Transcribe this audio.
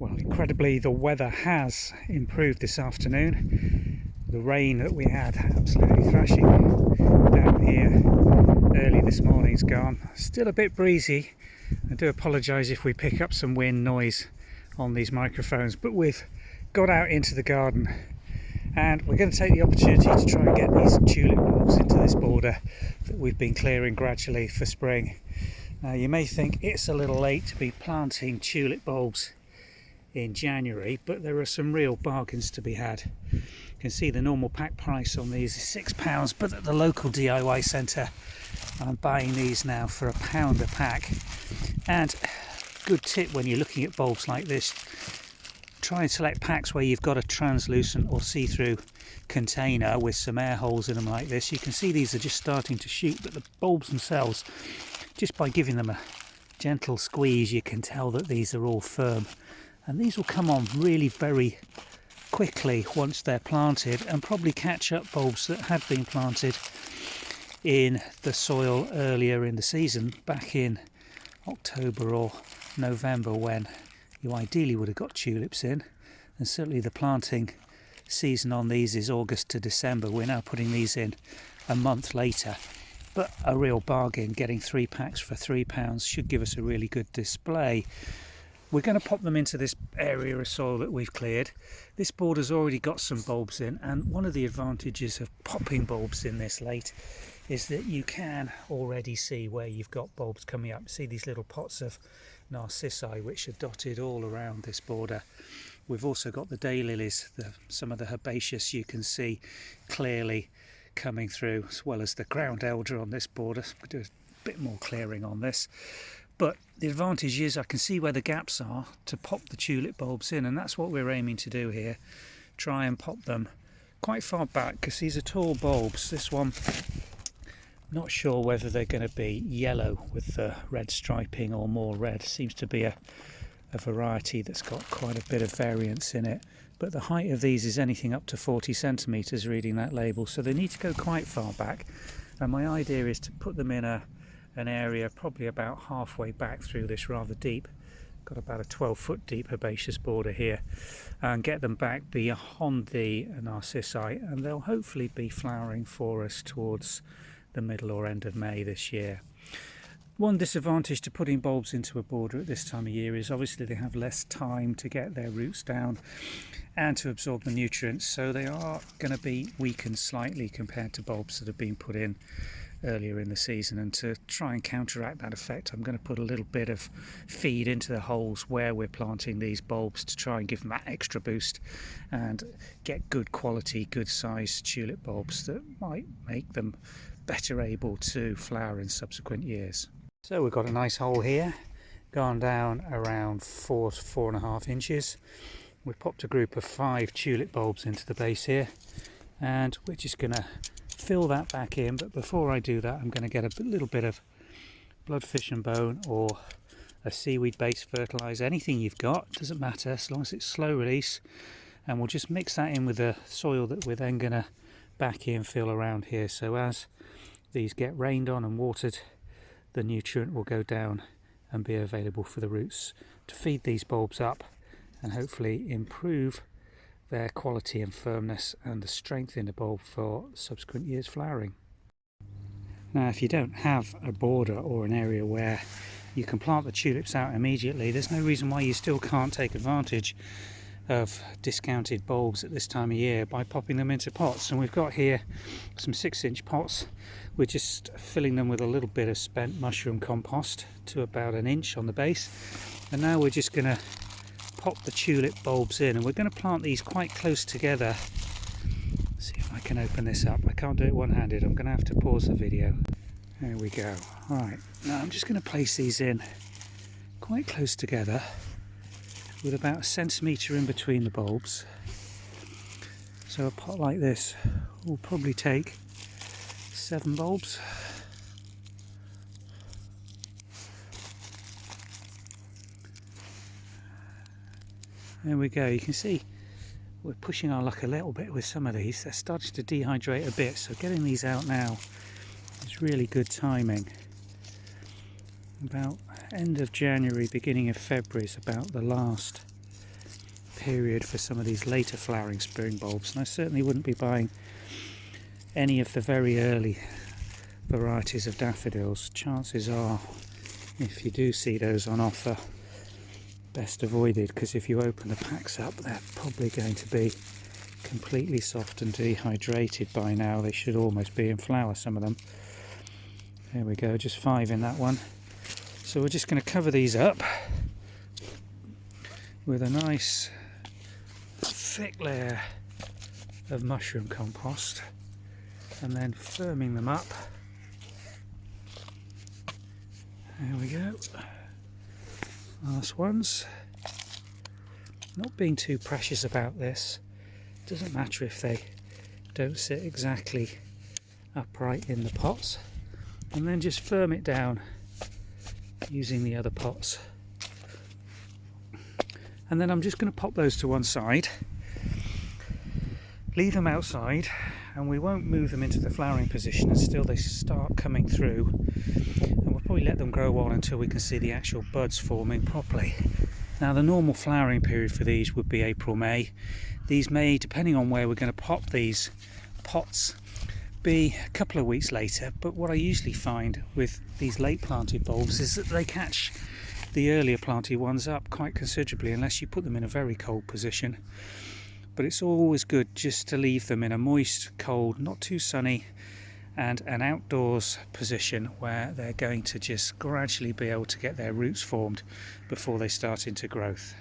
Well, incredibly, the weather has improved this afternoon. The rain that we had absolutely thrashing down here early this morning is gone. Still a bit breezy. I do apologise if we pick up some wind noise on these microphones, but we've got out into the garden and we're going to take the opportunity to try and get these tulip bulbs into this border that we've been clearing gradually for spring. Now, you may think it's a little late to be planting tulip bulbs in January, but there are some real bargains to be had. You can see the normal pack price on these is £6, but at the local DIY centre I'm buying these now for £1 a pack. And good tip when you're looking at bulbs like this, try and select packs where you've got a translucent or see-through container with some air holes in them like this. You can see these are just starting to shoot, but the bulbs themselves, just by giving them a gentle squeeze, you can tell that these are all firm. And these will come on really very quickly once they're planted and probably catch up bulbs that had been planted in the soil earlier in the season, back in October or November, when you ideally would have got tulips in. And certainly the planting season on these is August to December. We're now putting these in a month later, but a real bargain. Getting 3 packs for £3 should give us a really good display. We're going to pop them into this area of soil that we've cleared. This border's already got some bulbs in, and one of the advantages of popping bulbs in this late is that you can already see where you've got bulbs coming up. See these little pots of narcissi which are dotted all around this border. We've also got the daylilies, some of the herbaceous you can see clearly coming through, as well as the ground elder on this border. We'll do a bit more clearing on this. But the advantage is I can see where the gaps are to pop the tulip bulbs in, and that's what we're aiming to do here. Try and pop them quite far back, because these are tall bulbs. This one, not sure whether they're going to be yellow with the red striping or more red. Seems to be a variety that's got quite a bit of variance in it. But the height of these is anything up to 40 centimetres reading that label, so they need to go quite far back. And my idea is to put them in an area probably about halfway back through this rather deep, got about a 12-foot deep herbaceous border here, and get them back beyond the narcissi, and they'll hopefully be flowering for us towards the middle or end of May this year. One disadvantage to putting bulbs into a border at this time of year is obviously they have less time to get their roots down and to absorb the nutrients, so they are going to be weakened slightly compared to bulbs that have been put in earlier in the season. And to try and counteract that effect, I'm going to put a little bit of feed into the holes where we're planting these bulbs to try and give them that extra boost and get good quality, good sized tulip bulbs that might make them better able to flower in subsequent years. So we've got a nice hole here, gone down around 4 to 4.5 inches. We've popped a group of 5 tulip bulbs into the base here, and we're just going to fill that back in. But before I do that, I'm going to get a little bit of bloodfish and bone or a seaweed based fertiliser, anything you've got, doesn't matter as long as it's slow release, and we'll just mix that in with the soil that we're then going to back in fill around here. So as these get rained on and watered, the nutrient will go down and be available for the roots to feed these bulbs up and hopefully improve their quality and firmness and the strength in the bulb for subsequent years flowering. Now, if you don't have a border or an area where you can plant the tulips out immediately, there's no reason why you still can't take advantage of discounted bulbs at this time of year by popping them into pots. And we've got here some 6-inch pots. We're just filling them with a little bit of spent mushroom compost to about 1 inch on the base, and now we're just going to pop the tulip bulbs in, and we're going to plant these quite close together. Let's see if I can open this up. I can't do it one-handed, I'm going to have to pause the video. There we go. Right, now I'm just going to place these in quite close together with about 1 centimetre in between the bulbs. So a pot like this will probably take 7 bulbs. There we go. You can see we're pushing our luck a little bit with some of these. They're starting to dehydrate a bit, so getting these out now is really good timing. About end of January, beginning of February is about the last period for some of these later flowering spring bulbs, and I certainly wouldn't be buying any of the very early varieties of daffodils. Chances are, if you do see those on offer, best avoided, because if you open the packs up, they're probably going to be completely soft and dehydrated by now. They should almost be in flower, some of them. There we go, just 5 in that one. So we're just going to cover these up with a nice thick layer of mushroom compost, and then firming them up. There we go. Last ones. Not being too precious about this. Doesn't matter if they don't sit exactly upright in the pots. And then just firm it down using the other pots. And then I'm just going to pop those to one side, leave them outside, and we won't move them into the flowering position until they start coming through, and we'll probably let them grow on until we can see the actual buds forming properly. Now the normal flowering period for these would be April, May. These may, depending on where we're going to pop these pots, be a couple of weeks later, but what I usually find with these late planted bulbs is that they catch the earlier planted ones up quite considerably unless you put them in a very cold position. But it's always good just to leave them in a moist, cold, not too sunny, and an outdoors position where they're going to just gradually be able to get their roots formed before they start into growth.